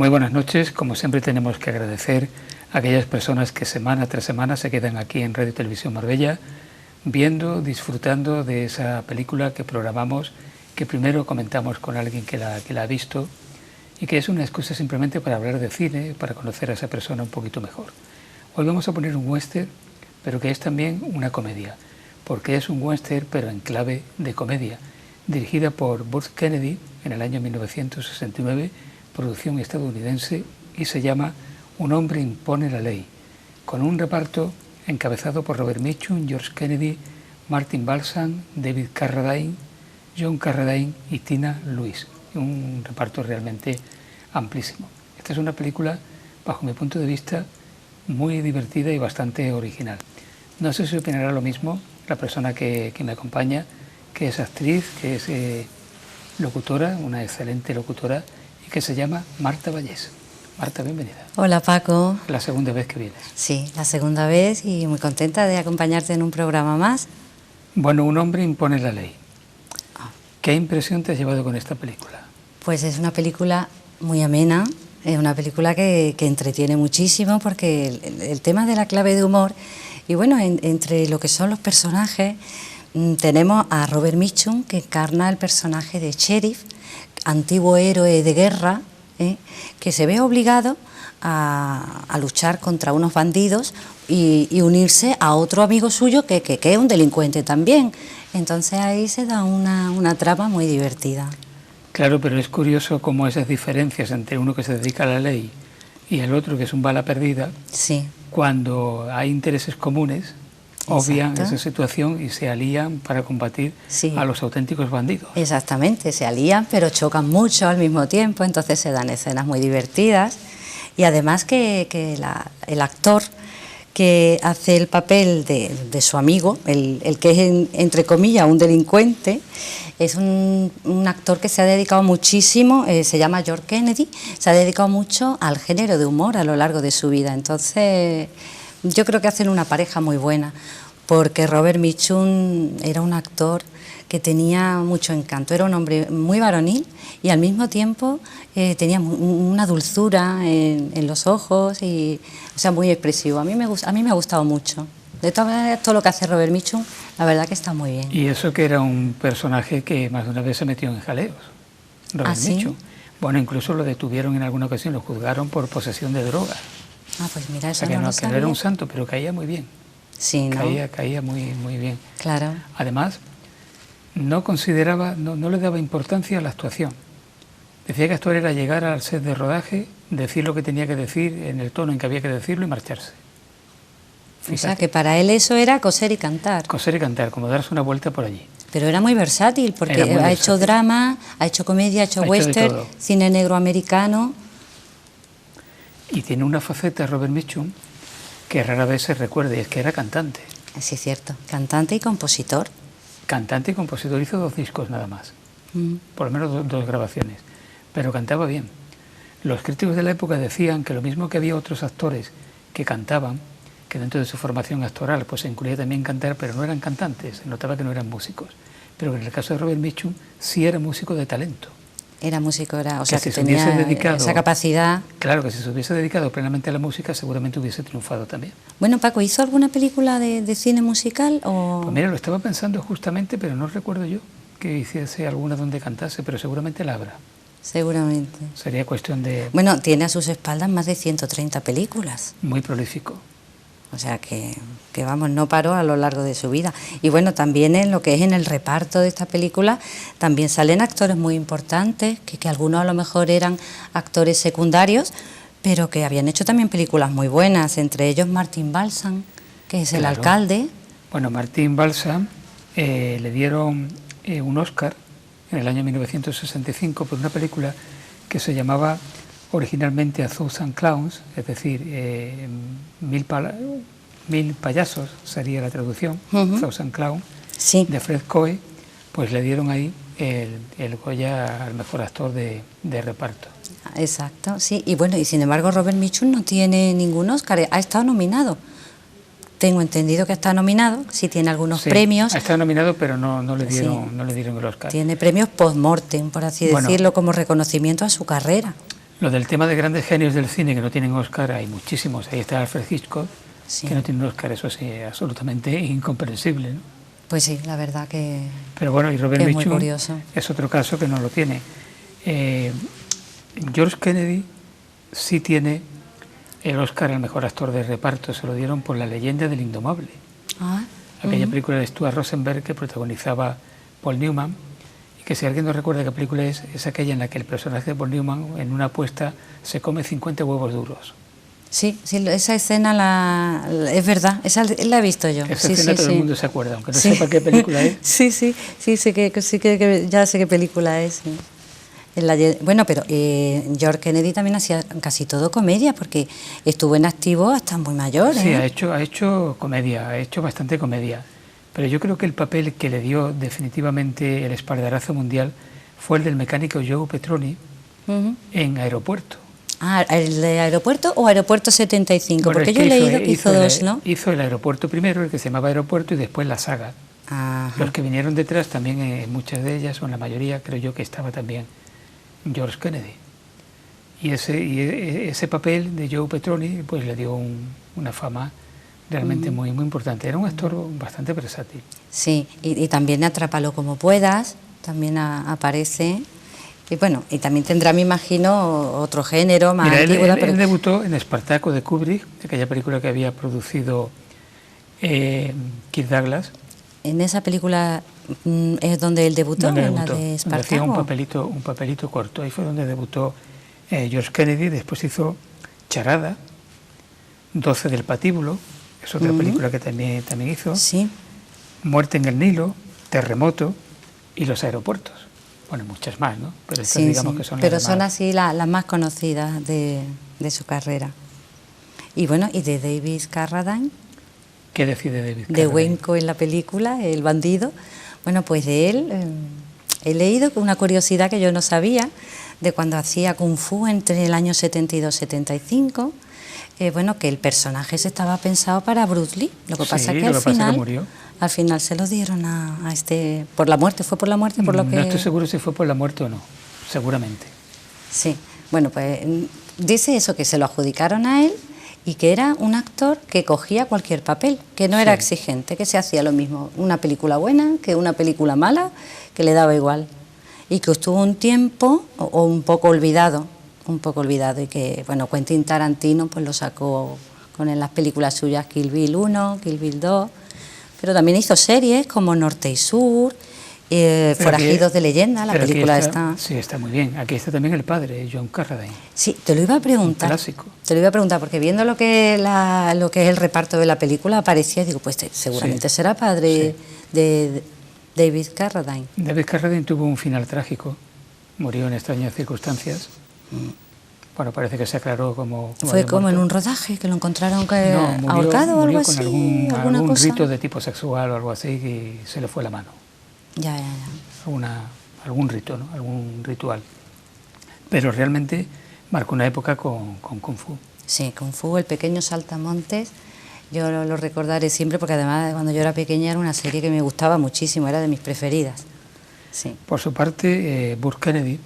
Muy buenas noches. Como siempre tenemos que agradecer a aquellas personas que semana tras semana se quedan aquí en Radio Televisión Marbella viendo, disfrutando de esa película que programamos, que primero comentamos con alguien que la ha visto y que es una excusa simplemente para hablar de cine, para conocer a esa persona un poquito mejor. Hoy vamos a poner un western, pero que es también una comedia, porque es un western pero en clave de comedia, dirigida por Burt Kennedy en el año 1969, producción estadounidense, y se llama Un hombre impone la ley, con un reparto encabezado por Robert Mitchum, George Kennedy, Martin Balsam, David Carradine, John Carradine y Tina Lewis. Un reparto realmente amplísimo. Esta es una película, bajo mi punto de vista, muy divertida y bastante original. No sé si opinará lo mismo la persona que me acompaña, que es actriz, que es locutora, una excelente locutora, y que se llama Marta Vallés. Marta, bienvenida. Hola, Paco. La segunda vez que vienes. Sí, la segunda vez y muy contenta de acompañarte en un programa más. Bueno, un hombre impone la ley. ¿Qué impresión te has llevado con esta película? Pues es una película muy amena, es una película que entretiene muchísimo porque el tema de la clave de humor y bueno, entre lo que son los personajes tenemos a Robert Mitchum, que encarna el personaje de Sheriff, antiguo héroe de guerra, que se ve obligado a luchar contra unos bandidos y unirse a otro amigo suyo que es un delincuente también. Entonces ahí se da una trama muy divertida. Claro, pero es curioso cómo esas diferencias entre uno que se dedica a la ley y el otro que es un bala perdida, sí, cuando hay intereses comunes, obvian esa situación y se alían para combatir a los auténticos bandidos. Exactamente, se alían pero chocan mucho al mismo tiempo, entonces se dan escenas muy divertidas y además que el actor que hace el papel de su amigo, el que es entre comillas un delincuente, es un actor que se ha dedicado muchísimo, se llama George Kennedy, se ha dedicado mucho al género de humor a lo largo de su vida, entonces yo creo que hacen una pareja muy buena, porque Robert Mitchum era un actor que tenía mucho encanto, era un hombre muy varonil y al mismo tiempo tenía una dulzura en los ojos, y, o sea, muy expresivo. A mí me ha gustado mucho. De todas maneras, todo lo que hace Robert Mitchum, la verdad que está muy bien. Y eso que era un personaje que más de una vez se metió en jaleos, Robert Mitchum. Bueno, incluso lo detuvieron en alguna ocasión, lo juzgaron por posesión de drogas. Ah, pues mira, eso o sea, no lo sabía. Que no era un santo, pero caía muy bien. Sí, ¿no? Caía muy, muy bien. Claro. Además, no consideraba, no le daba importancia a la actuación. Decía que actuar era llegar al set de rodaje, decir lo que tenía que decir en el tono en que había que decirlo y marcharse. Fíjate. O sea, que para él eso era coser y cantar. Coser y cantar, como darse una vuelta por allí. Pero era muy versátil, porque ha hecho drama, ha hecho comedia, ha hecho western, cine negro americano. Y tiene una faceta, Robert Mitchum, que rara vez se recuerda, y es que era cantante. Sí, es cierto, cantante y compositor. Cantante y compositor, hizo 2 discos nada más, por lo menos 2 grabaciones, pero cantaba bien. Los críticos de la época decían que lo mismo que había otros actores que cantaban, que dentro de su formación actoral pues se incluía también cantar, pero no eran cantantes, se notaba que no eran músicos. Pero en el caso de Robert Mitchum sí era músico de talento. Era músico, o sea, que si tenía esa capacidad. Claro, que si se hubiese dedicado plenamente a la música seguramente hubiese triunfado también. Bueno, Paco, ¿hizo alguna película de cine musical? O... Pues mira, lo estaba pensando justamente, pero no recuerdo yo que hiciese alguna donde cantase, pero seguramente la habrá. Seguramente. Sería cuestión de... Bueno, tiene a sus espaldas más de 130 películas. Muy prolífico. O sea que vamos, no paró a lo largo de su vida. Y bueno, también en lo que es en el reparto de esta película, también salen actores muy importantes, que algunos a lo mejor eran actores secundarios, pero que habían hecho también películas muy buenas, entre ellos Martin Balsam, que es el alcalde. Bueno, Martin Balsam le dieron un Oscar en el año 1965 por una película que se llamaba originalmente A Thousand Clowns, es decir, mil payasos sería la traducción, Thousand Clowns, sí, de Fred Coe, pues le dieron ahí el Goya al mejor actor de reparto. Exacto, sí, y bueno, y sin embargo Robert Mitchum no tiene ningún Oscar, ha estado nominado. Tengo entendido que está nominado, sí tiene algunos premios. Ha estado nominado, pero no le dieron el Oscar. Tiene premios post-mortem, por así decirlo, como reconocimiento a su carrera. Lo del tema de grandes genios del cine que no tienen Oscar, hay muchísimos. Ahí está Alfred Hitchcock, Sí. que no tiene Oscar, eso sí, absolutamente incomprensible, ¿no? Pues sí, la verdad que, Pero bueno, y Robert que es muy Mitchum curioso. es otro caso que no lo tiene. George Kennedy sí tiene el Oscar al mejor actor de reparto, se lo dieron por La leyenda del indomable, Ah, aquella película de Stuart Rosenberg que protagonizaba Paul Newman, y que si alguien no recuerda qué película es aquella en la que el personaje de Paul Newman en una apuesta se come 50 huevos duros. sí, sí, esa escena es verdad, esa la he visto yo. Esa Sí, escena sí, todo sí. el mundo se acuerda, aunque no Sí. sepa qué película es. Sí, sí, sí, ya sé qué película es. Sí. Bueno, pero George Kennedy también hacía casi todo comedia, porque estuvo en activo hasta muy mayor. Sí, ha hecho comedia, ha hecho bastante comedia. Pero yo creo que el papel que le dio definitivamente el espaldarazo mundial fue el del mecánico Joe Petroni Ujú. en Aeropuerto. Ah, ¿el de Aeropuerto o Aeropuerto 75? Bueno, Porque es yo que he leído que hizo dos, ¿no? Hizo el Aeropuerto primero, el que se llamaba Aeropuerto, y después la saga. Ajá. Los que vinieron detrás también, muchas de ellas, o en la mayoría, creo yo que estaba también George Kennedy. Y ese papel de Joe Petroni pues le dio una fama realmente muy, muy importante. Era un actor bastante versátil. Sí, y también Atrápalo como puedas, también aparece. Y bueno, y también tendrá, me imagino, otro género más Mira, antiguo. él debutó en Espartaco de Kubrick, aquella película que había producido Kirk Douglas. En esa película es donde él debutó, Donde en debutó, la de donde Espartaco. hacía un papelito corto. Ahí fue donde debutó George Kennedy. Después hizo Charada, 12 del Patíbulo, es otra película que también hizo. Sí. Muerte en el Nilo, Terremoto y Los aeropuertos. Bueno, muchas más, ¿no? Pero estas Sí, digamos sí. que son Pero las son más... así las más conocidas de su carrera. Y bueno, y de David Carradine, ¿Qué decide David de Carradine? Wenco en la película, El bandido. Bueno, pues de él he leído una curiosidad que yo no sabía, de cuando hacía Kung Fu entre el año 72 y 75. Bueno, que el personaje se estaba pensado para Bruce Lee. Lo que pasa es que al final se lo dieron a este por la muerte. ¿Fue por la muerte? Por lo que... No estoy seguro si fue por la muerte o no, seguramente. Sí, bueno, pues dice eso, que se lo adjudicaron a él y que era un actor que cogía cualquier papel, que no era exigente, que se hacía lo mismo, una película buena que una película mala, que le daba igual. Y que estuvo un tiempo o un poco olvidado, y que, bueno, Quentin Tarantino pues lo sacó con las películas suyas Kill Bill 1, Kill Bill 2, pero también hizo series como Norte y Sur, Forajidos de leyenda, la película está... Sí, está muy bien. Aquí está también el padre, John Carradine. Sí, te lo iba a preguntar. Un clásico. Te lo iba a preguntar, porque viendo lo que es el reparto de la película, aparecía y digo, pues seguramente será padre de David Carradine. David Carradine tuvo un final trágico, murió en extrañas circunstancias. Bueno, parece que se aclaró como Fue como en un rodaje, que lo encontraron murió, ahorcado o algo con así. algún cosa. rito de tipo sexual o algo así y se le fue la mano. Ya. Algún rito, ¿no? Algún ritual. Pero realmente marcó una época con Kung Fu. Sí, Kung Fu, el pequeño saltamontes, yo lo recordaré siempre porque además cuando yo era pequeña era una serie que me gustaba muchísimo, era de mis preferidas. Sí. Por su parte, Burt Kennedy,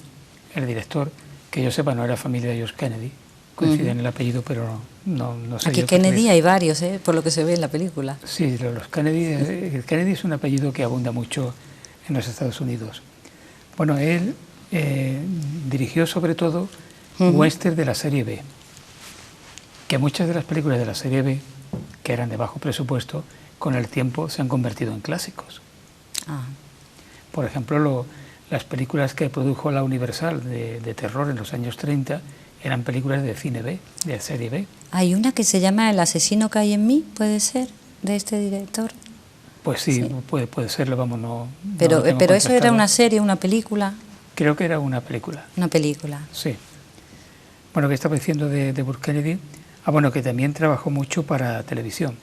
el director, que yo sepa no era familia de George Kennedy, coincide en el apellido, pero no sé. Aquí Kennedy hay varios, por lo que se ve en la película. Sí, los Kennedy, el Kennedy es un apellido que abunda mucho en los Estados Unidos. Bueno, él dirigió sobre todo western de la serie B, que muchas de las películas de la serie B, que eran de bajo presupuesto, con el tiempo se han convertido en clásicos. Por ejemplo, las películas que produjo la Universal de terror en los años 30 eran películas de cine B, de serie B. Hay una que se llama El asesino que hay en mí, ¿puede ser?, de este director. Pues sí. Puede serlo, vamos, no... Pero, no lo tengo pero eso era contrastado. una serie, una película. Creo que era una película. Una película. Sí. Bueno, que estaba diciendo de Burt Kennedy. Bueno, que también trabajó mucho para televisión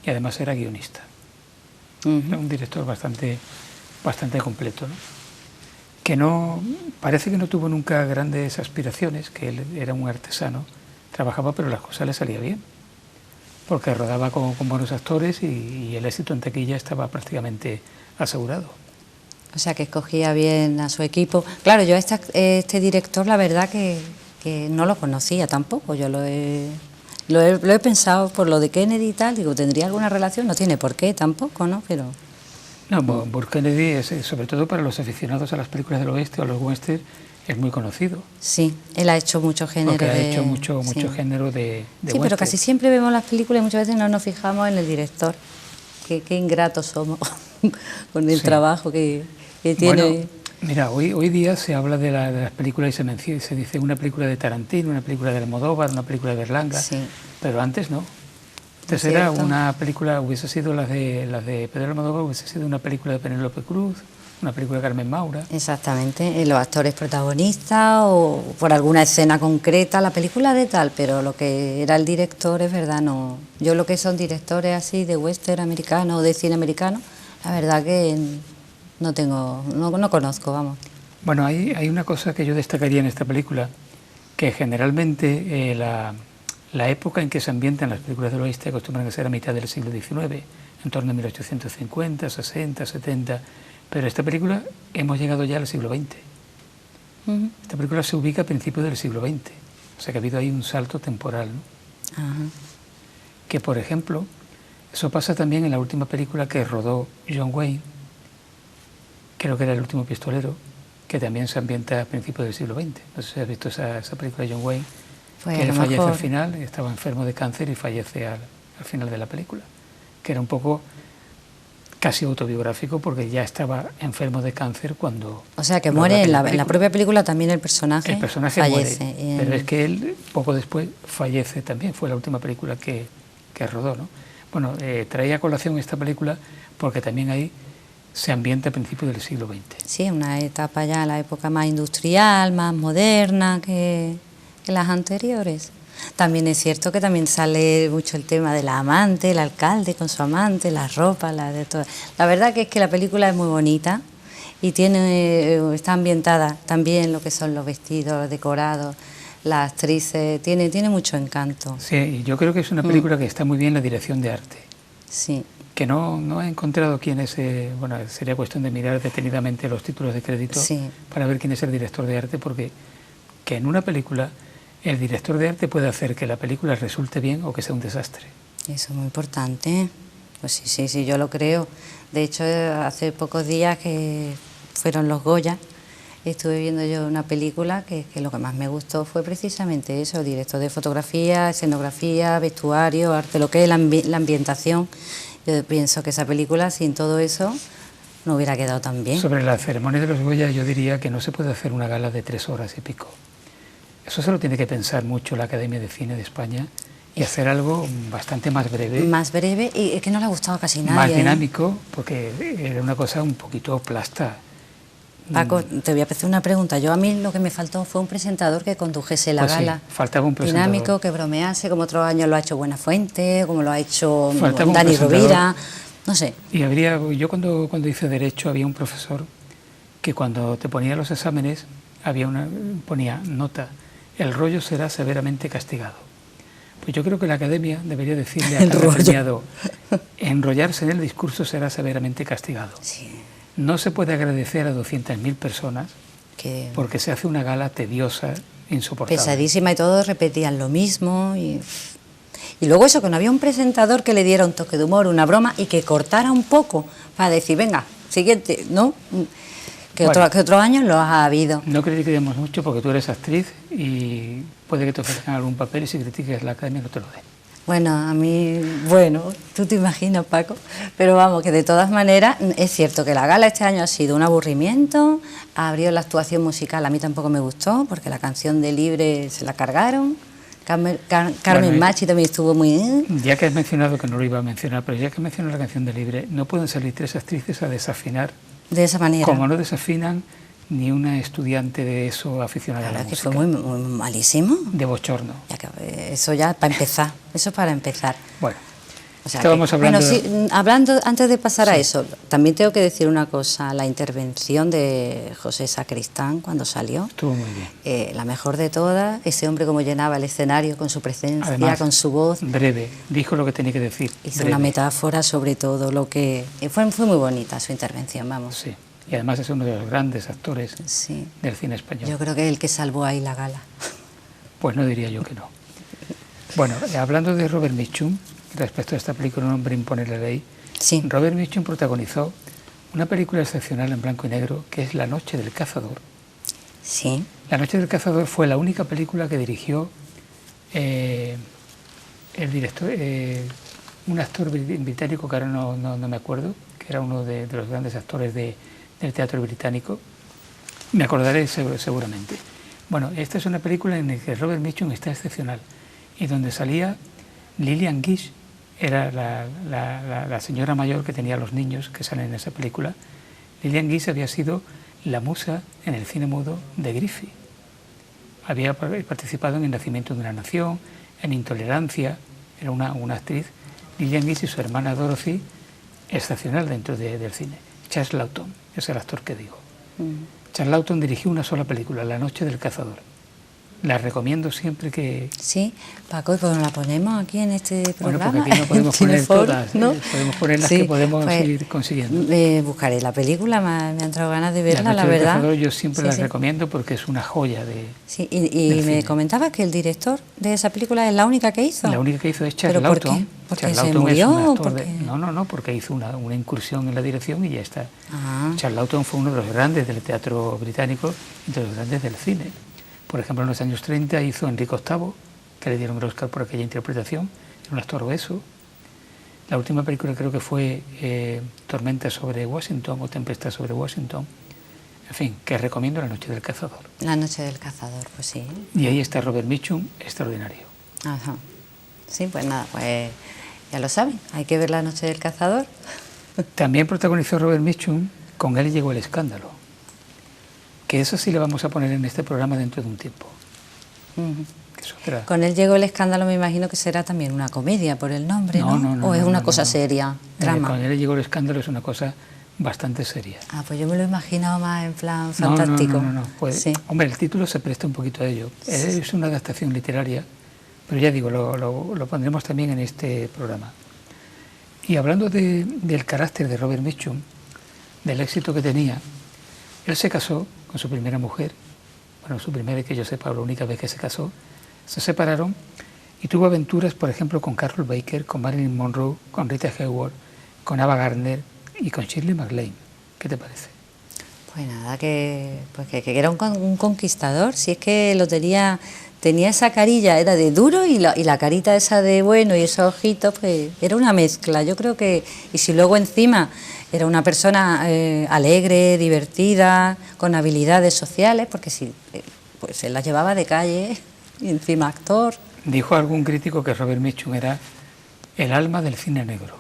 y además era guionista. Era un director bastante completo, ¿no? Que parece que no tuvo nunca grandes aspiraciones, que él era un artesano, trabajaba pero las cosas le salían bien, porque rodaba con buenos actores y el éxito en taquilla estaba prácticamente asegurado. O sea, que escogía bien a su equipo. Claro, yo este director, la verdad que que no lo conocía tampoco, yo lo he pensado por lo de Kennedy y tal, digo, ¿tendría alguna relación? No tiene por qué tampoco, ¿no? Pero... No, Burt Kennedy es, sobre todo para los aficionados a las películas del oeste o a los western, es muy conocido. Sí, él ha hecho mucho género. Porque ha hecho mucho género de sí, western. pero casi siempre vemos las películas y muchas veces no nos fijamos en el director. Qué ingratos somos con el trabajo que tiene. Bueno, mira, hoy día se habla de las películas y se dice una película de Tarantino, una película de Almodóvar, una película de Berlanga, pero antes no. Antes era una película, hubiese sido las de Pedro Almodóvar, hubiese sido una película de Penélope Cruz, una película de Carmen Maura. Exactamente, los actores protagonistas o por alguna escena concreta, la película de tal, pero lo que era el director es verdad, no. Yo lo que son directores así de western americano o de cine americano, la verdad que no conozco, vamos. Bueno, hay una cosa que yo destacaría en esta película, que generalmente la época en que se ambientan las películas del oeste acostumbran a ser a mitad del siglo XIX, en torno a 1850, 60, 70... Pero esta película hemos llegado ya al siglo XX. Esta película se ubica a principios del siglo XX. O sea que ha habido ahí un salto temporal, ¿no? Que, por ejemplo, eso pasa también en la última película que rodó John Wayne, creo que era El último pistolero, que también se ambienta a principios del siglo XX. No sé si has visto esa película de John Wayne, pues que él fallece al final, estaba enfermo de cáncer y fallece al final de la película, que era un poco... casi autobiográfico porque ya estaba enfermo de cáncer cuando... O sea que muere en la propia película también el personaje. El personaje fallece, muere, pero es que él poco después fallece también, fue la última película que rodó, ¿no? Bueno, traía a colación esta película porque también ahí se ambienta a principios del siglo XX. Sí, una etapa ya, la época más industrial, más moderna que las anteriores. También es cierto que también sale mucho el tema de la amante, el alcalde con su amante, las ropas, de todo. La verdad que es que la película es muy bonita y está ambientada también lo que son los vestidos, los decorados, las actrices, tiene mucho encanto. Sí, yo creo que es una película que está muy bien la dirección de arte. Sí. Que no he encontrado quién es, bueno, sería cuestión de mirar detenidamente los títulos de crédito para ver quién es el director de arte, porque que en una película... el director de arte puede hacer que la película resulte bien o que sea un desastre. Eso es muy importante. Pues sí, yo lo creo. De hecho, hace pocos días que fueron los Goya, estuve viendo yo una película que lo que más me gustó fue precisamente eso, director de fotografía, escenografía, vestuario, arte, lo que es la ambientación. Yo pienso que esa película, sin todo eso, no hubiera quedado tan bien. Sobre la ceremonia de los Goya, yo diría que no se puede hacer una gala de 3 horas y pico. Eso se lo tiene que pensar mucho la Academia de Cine de España y hacer algo bastante más breve. Más breve y es que no le ha gustado casi nadie. Más dinámico, porque era una cosa un poquito plasta. Paco, te voy a hacer una pregunta. A mí lo que me faltó fue un presentador que condujese la gala. Sí, faltaba un presentador. Dinámico, que bromease, como otros años lo ha hecho Buenafuente, como lo ha hecho Dani Rovira, no sé. Y yo cuando hice Derecho había un profesor que cuando te ponía los exámenes ponía nota: el rollo será severamente castigado. Pues yo creo que la Academia debería decirle a cada premiado: enrollarse en el discurso será severamente castigado. Sí. No se puede agradecer a 200.000 personas porque se hace una gala tediosa, insoportable. Pesadísima, y todos repetían lo mismo. Y luego eso, que no había un presentador que le diera un toque de humor, una broma, y que cortara un poco para decir, venga, siguiente, ¿no? Que otros años lo ha habido. No critiquemos mucho porque tú eres actriz y puede que te ofrezcan algún papel y si critiques la Academia no te lo den. Bueno, a mí, tú te imaginas, Paco, pero vamos, que de todas maneras es cierto que la gala este año ha sido un aburrimiento, abrió la actuación musical, a mí tampoco me gustó porque la canción de Libre se la cargaron, Carmen Machi también estuvo muy... Ya que has mencionado, que no lo iba a mencionar, pero ya que has mencionado la canción de Libre, no pueden salir 3 actrices a desafinar de esa manera. Como no desafinan ni una estudiante de eso aficionada a la música. Que fue muy malísimo. De bochorno. Eso ya para empezar, eso para empezar. Bueno, o sea estábamos hablando... Bueno, sí, hablando, antes de pasar a eso, también tengo que decir una cosa, la intervención de José Sacristán cuando salió. Estuvo muy bien. La mejor de todas, ese hombre como llenaba el escenario con su presencia, además, con su voz. Breve, dijo lo que tenía que decir. Hizo breve. Una metáfora sobre todo lo que... Fue muy bonita su intervención, vamos. Sí. Y además es uno de los grandes actores del cine español. Yo creo que es el que salvó ahí la gala. Pues no diría yo que no. Bueno, hablando de Robert Mitchum, respecto a esta película Un hombre impone la ley, Sí. Robert Mitchum protagonizó una película excepcional en blanco y negro que es La noche del cazador. Sí. La noche del cazador fue la única película que dirigió el director, un actor británico que ahora no me acuerdo, que era uno de los grandes actores del teatro británico. Me acordaré seguramente. Bueno, esta es una película en la que Robert Mitchum está excepcional y donde salía Lillian Gish, era la señora mayor que tenía los niños que salen en esa película. Lillian Gish había sido la musa en el cine mudo de Griffith. Había participado en El nacimiento de una nación, en Intolerancia, era una actriz. Lillian Gish y su hermana Dorothy, excepcional dentro del cine. Charles Laughton es el actor que digo. Charles Laughton dirigió una sola película, La noche del cazador. La recomiendo siempre que... Sí, Paco, pues la ponemos aquí en este programa. Bueno, porque aquí no podemos poner todas, ¿no? Podemos poner las que podemos ir consiguiendo. Buscaré la película, me han entrado ganas de verla, la verdad. Cazador yo siempre la recomiendo porque es una joya de... Sí, y me comentaba que el director de esa película es la única que hizo. La única que hizo es Charles Laughton. ¿Por qué? ¿Porque Charles se Laughton murió? No, porque hizo una incursión en la dirección y ya está. Charles Laughton fue uno de los grandes del teatro británico y de los grandes del cine. Por ejemplo, en los años 30 hizo Enrique VIII, que le dieron el Oscar por aquella interpretación, era un actor obeso. La última película creo que fue Tormenta sobre Washington o Tempestad sobre Washington. En fin, que recomiendo La noche del cazador. La noche del cazador, pues sí. Y ahí está Robert Mitchum, extraordinario. Ajá. Sí, pues nada, pues ya lo saben, hay que ver La noche del cazador. También protagonizó Robert Mitchum, Con él llegó el escándalo. Que eso sí le vamos a poner en este programa dentro de un tiempo. Con él llegó el escándalo, me imagino que será también una comedia por el nombre, ¿no? ¿O es una cosa seria, drama? Con él llegó el escándalo es una cosa bastante seria. Ah, pues yo me lo he imaginado más en plan fantástico. No. Pues, sí. Hombre, el título se presta un poquito a ello. Es una adaptación literaria, pero ya digo, lo pondremos también en este programa. Y hablando del carácter de Robert Mitchum, del éxito que tenía, él se casó con su primera mujer, bueno, su primera, que yo sepa, la única vez que se casó, se separaron y tuvo aventuras, por ejemplo, con Carroll Baker, con Marilyn Monroe, con Rita Hayworth, con Ava Gardner y con Shirley MacLaine. ¿Qué te parece? Pues nada, que era un conquistador, si es que lo tenía esa carilla, era de duro y la carita esa de bueno y esos ojitos, pues era una mezcla, yo creo que, y si luego encima era una persona alegre, divertida, con habilidades sociales, porque sí, pues él las llevaba de calle y encima actor. Dijo algún crítico que Robert Mitchum era el alma del cine negro.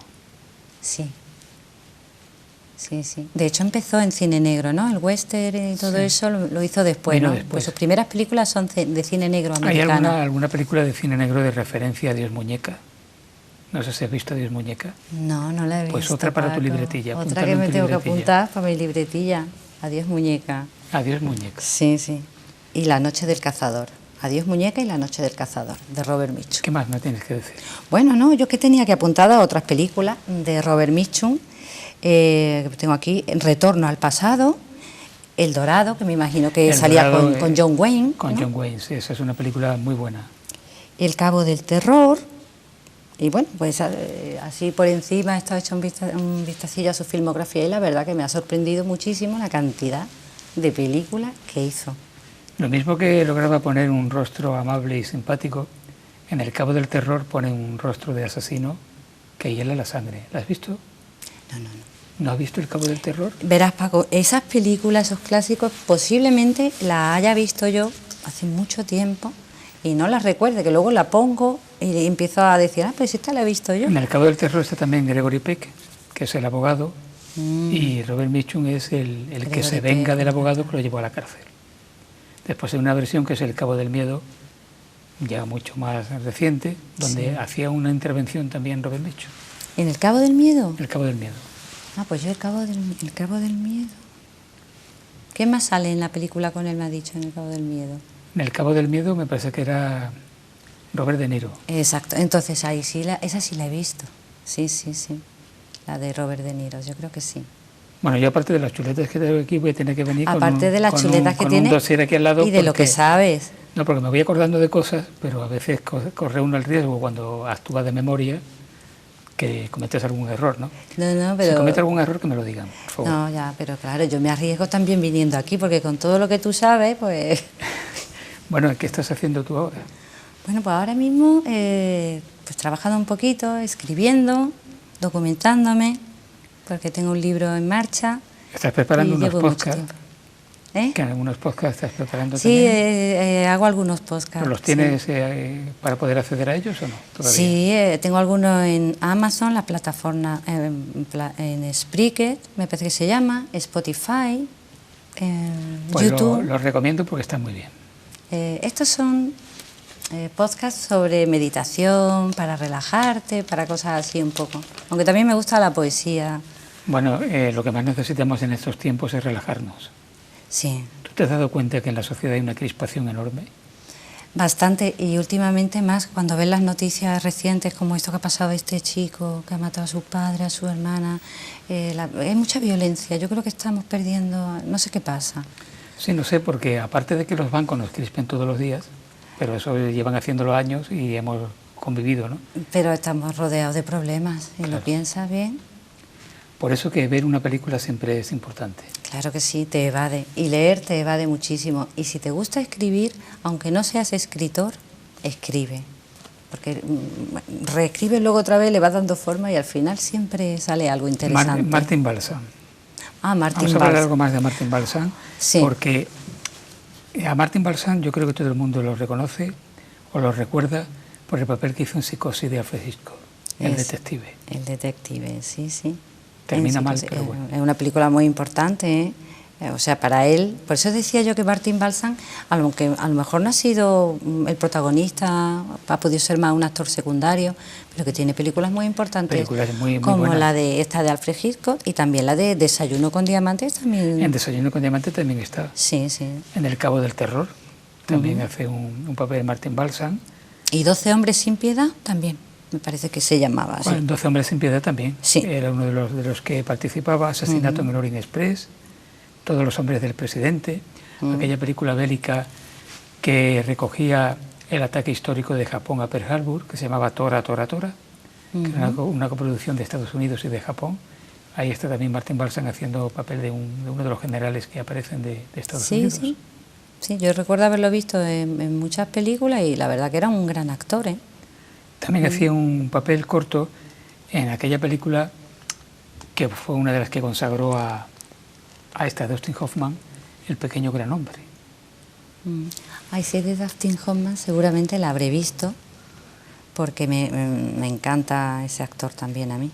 Sí. De hecho empezó en cine negro, ¿no? El western y todo eso lo hizo después, ¿no? Pues sus primeras películas son de cine negro americano. ¿Hay alguna película de cine negro de referencia a Dios Muñeca? No sé si has visto Dios Muñeca. No la he visto. Pues otra para tu libretilla. Otra que me tengo que apuntar para mi libretilla. Adiós Muñeca. Adiós Muñeca. Sí. Y La noche del cazador. Adiós Muñeca y La noche del cazador, de Robert Mitchum. ¿Qué más me tienes que decir? Bueno, no, yo que tenía que apuntar a otras películas de Robert Mitchum. Tengo aquí Retorno al pasado, El Dorado, que me imagino que salía con John Wayne. Con ¿no? John Wayne, sí, esa es una película muy buena. El Cabo del Terror. Y bueno, pues así por encima he estado hecho un vistacillo a su filmografía y la verdad que me ha sorprendido muchísimo la cantidad de películas que hizo. Lo mismo que lograba poner un rostro amable y simpático, en El Cabo del Terror pone un rostro de asesino que hiela la sangre. ¿La has visto? No. ¿No has visto El Cabo del Terror? Verás, Paco, esas películas, esos clásicos, posiblemente las haya visto yo hace mucho tiempo y no las recuerde, que luego la pongo y empiezo a decir, pues esta la he visto yo. En El Cabo del Terror está también Gregory Peck, que es el abogado, y Robert Mitchum es el que se venga del abogado que lo llevó a la cárcel. Después hay una versión que es El Cabo del Miedo, ya mucho más reciente, donde hacía una intervención también Robert Mitchum. ¿En El Cabo del Miedo? El Cabo del Miedo. Pues yo el Cabo del Miedo. ¿Qué más sale en la película con él, me ha dicho, en El Cabo del Miedo? En El Cabo del Miedo me parece que era Robert De Niro. Exacto, entonces ahí sí, esa sí la he visto. Sí. La de Robert De Niro, yo creo que sí. Bueno, yo aparte de las chuletas que tengo aquí voy a tener que venir aparte de las chuletas que con tiene un dossier aquí al lado. Y de lo que sabes. No, porque me voy acordando de cosas, pero a veces corre uno el riesgo cuando actúa de memoria que cometes algún error, ¿no? No, pero... Si comete algún error, que me lo digan, por favor. No, ya, pero claro, yo me arriesgo también viniendo aquí, porque con todo lo que tú sabes, pues... Bueno, ¿qué estás haciendo tú ahora? Bueno, pues ahora mismo, pues trabajando un poquito, escribiendo, documentándome, porque tengo un libro en marcha. ¿Estás preparando y unos llevo mucho podcasts? tiempo. ¿Eh? ¿Que en algunos podcasts estás preparando Sí, también? hago algunos podcasts. ¿Pero los tienes sí. para poder acceder a ellos o no? Todavía. Sí, tengo algunos en Amazon, la plataforma, en Spreaker, me parece que se llama, Spotify, Pues YouTube. los recomiendo porque están muy bien. Estos son podcasts sobre meditación, para relajarte, para cosas así un poco. Aunque también me gusta la poesía. Bueno, lo que más necesitamos en estos tiempos es relajarnos. Sí. ¿Tú te has dado cuenta que en la sociedad hay una crispación enorme? Bastante, y últimamente más cuando ves las noticias recientes como esto que ha pasado a este chico que ha matado a su padre, a su hermana, hay mucha violencia. Yo creo que estamos perdiendo, no sé qué pasa. Sí, no sé, porque aparte de que los bancos nos crispen todos los días, pero eso llevan haciéndolo años y hemos convivido, ¿no? Pero estamos rodeados de problemas, y Claro. lo piensas bien. Por eso que ver una película siempre es importante. Claro que sí, te evade. Y leer te evade muchísimo. Y si te gusta escribir, aunque no seas escritor, escribe. Porque reescribe luego otra vez, le vas dando forma y al final siempre sale algo interesante. Martin Balsam. Martin Vamos a hablar Balsam. algo más de Martin Balsam, Sí. porque a Martin Balsam yo creo que todo el mundo lo reconoce o lo recuerda por el papel que hizo en Psicosis de Alfred Hitchcock, el detective. El detective, sí, sí. Termina mal, pero bueno. Es una película muy importante, ¿eh? O sea, para él, por eso decía yo que Martin Balsam, aunque a lo mejor no ha sido el protagonista, ha podido ser más un actor secundario, pero que tiene películas muy importantes, Películas muy como buenas. la de esta de Alfred Hitchcock y también la de Desayuno con Diamantes también. En Desayuno con Diamante también está. Sí, sí. En El Cabo del Terror también hace un papel Martin Balsam. Y 12 hombres sin piedad también, me parece que se llamaba así. Bueno, 12 hombres sin piedad también. Sí. Era uno de los que participaba. Asesinato en el Orient Express, Todos los hombres del presidente, aquella película bélica que recogía el ataque histórico de Japón a Pearl Harbor, que se llamaba Tora, Tora, Tora, que era una coproducción de Estados Unidos y de Japón. Ahí está también Martin Balsam haciendo papel de uno de los generales que aparecen de Estados Unidos. Sí, sí, yo recuerdo haberlo visto en muchas películas y la verdad que era un gran actor, ¿eh? También hacía un papel corto en aquella película que fue una de las que consagró a esta Dustin Hoffman, El pequeño gran hombre. Ay, sí, de Dustin Hoffman seguramente la habré visto porque me encanta ese actor también a mí.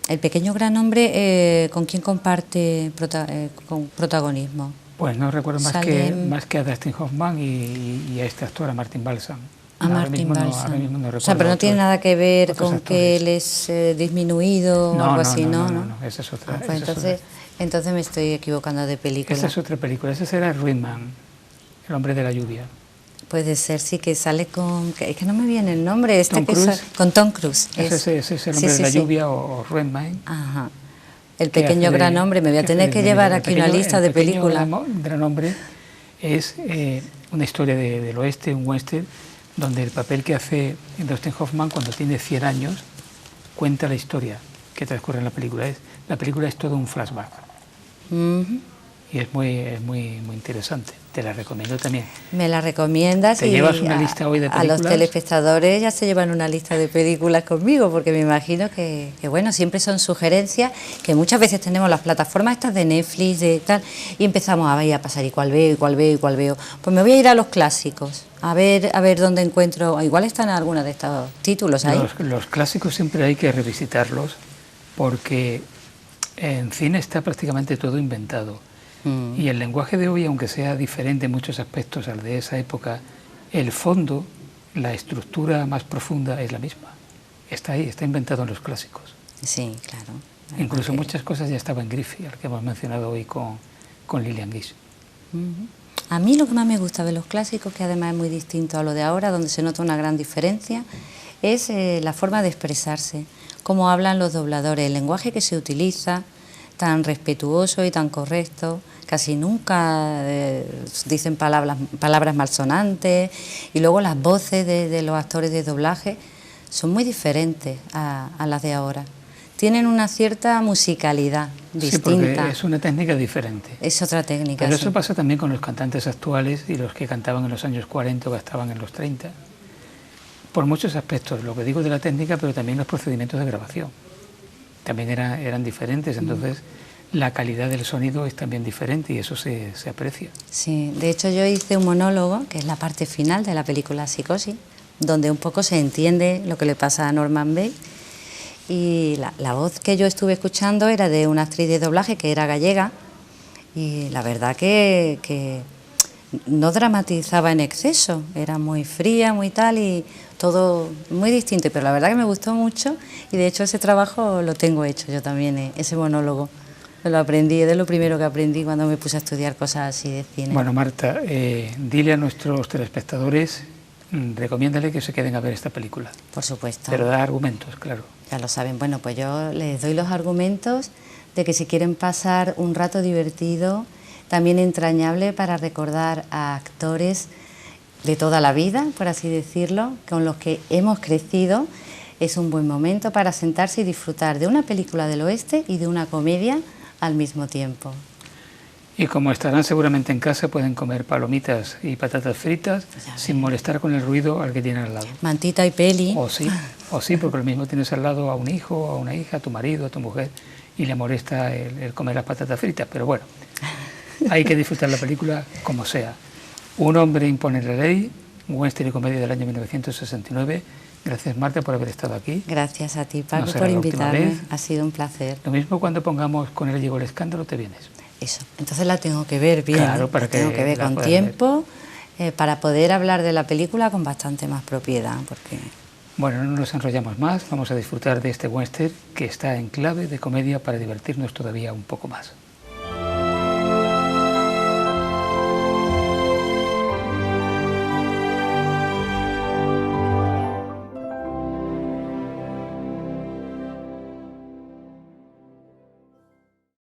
El pequeño gran hombre, ¿con quién comparte con protagonismo? Pues no recuerdo más Sale que a Dustin Hoffman y a este actor, a Martin Balsam. A Ahora Martin mismo Balsam. ahora mismo no recuerdo. O sea, pero no tiene nada que ver otros con que actores. él es disminuido o algo así, ¿no? No, esa es otra. Pues esa es otra. entonces me estoy equivocando de película. Esa es otra película. Ese será Ruinman, El hombre de la lluvia. Puede ser, sí, que sale con... Es que no me viene el nombre. Tom que Cruise. Con Tom Cruise. Ese es El hombre de la lluvia o Ruinman. Ajá. El pequeño gran hombre. Me voy a tener que llevar aquí una lista de películas. El pequeño gran hombre es una historia del oeste, un western, donde el papel que hace Dustin Hoffman cuando tiene 100 años cuenta la historia que transcurre en la película. La película es todo un flashback. Y es muy interesante. Te la recomiendo también. Me la recomiendas. ¿Te llevas una lista hoy de películas? A los telespectadores ya se llevan una lista de películas conmigo, porque me imagino que bueno, siempre son sugerencias, que muchas veces tenemos las plataformas estas de Netflix, de tal, y empezamos a pasar y cuál veo, y cuál veo, y cuál veo. Pues me voy a ir a los clásicos, a ver dónde encuentro, igual están algunos de estos títulos ahí. Los clásicos siempre hay que revisitarlos, porque en cine está prácticamente todo inventado. Y el lenguaje de hoy, aunque sea diferente en muchos aspectos al de esa época, el fondo, la estructura más profunda es la misma. Está ahí, está inventado en los clásicos. Sí, claro. Incluso muchas cosas ya estaban en Griffith, al que hemos mencionado hoy con Lillian Gish. A mí lo que más me gusta de los clásicos, que además es muy distinto a lo de ahora, donde se nota una gran diferencia, es la forma de expresarse, cómo hablan los dobladores, el lenguaje que se utiliza, tan respetuoso y tan correcto, casi nunca dicen palabras malsonantes, y luego las voces de los actores de doblaje son muy diferentes a las de ahora. Tienen una cierta musicalidad distinta. Sí, porque es una técnica diferente. Es otra técnica. Pero sí. eso pasa también con los cantantes actuales y los que cantaban en los años 40 o que estaban en los 30. Por muchos aspectos, lo que digo de la técnica, pero también los procedimientos de grabación. También eran diferentes, entonces la calidad del sonido es también diferente y eso se aprecia. Sí, de hecho yo hice un monólogo, que es la parte final de la película Psicosis, donde un poco se entiende lo que le pasa a Norman Bates. Y la voz que yo estuve escuchando era de una actriz de doblaje que era gallega, y la verdad que no dramatizaba en exceso, era muy fría, muy tal, y todo muy distinto, pero la verdad que me gustó mucho, y de hecho ese trabajo lo tengo hecho yo también, ese monólogo. Lo aprendí, es de lo primero que aprendí cuando me puse a estudiar cosas así de cine. Bueno, Marta, dile a nuestros telespectadores, recomiéndale que se queden a ver esta película. Por supuesto. Pero da argumentos, claro. Ya lo saben. Bueno, pues yo les doy los argumentos de que si quieren pasar un rato divertido, también entrañable para recordar a actores de toda la vida, por así decirlo, con los que hemos crecido, es un buen momento para sentarse y disfrutar de una película del oeste y de una comedia al mismo tiempo. Y como estarán seguramente en casa, pueden comer palomitas y patatas fritas sin molestar con el ruido al que tienen al lado. Mantita y peli. O sí, porque lo mismo tienes al lado a un hijo, a una hija, a tu marido, a tu mujer, y le molesta el comer las patatas fritas. Pero bueno, hay que disfrutar la película como sea. Un hombre impone la ley, un western y comedia del año 1969. Gracias, Marta, por haber estado aquí. Gracias a ti, Paco, No será por la última invitarme. vez. Ha sido un placer. Lo mismo cuando pongamos Con él llegó el escándalo, te vienes. Eso, entonces la tengo que ver bien, Claro, para la tengo que ver la con puedas tiempo, para poder hablar de la película con bastante más propiedad, porque... Bueno, no nos enrollamos más, vamos a disfrutar de este western que está en clave de comedia para divertirnos todavía un poco más.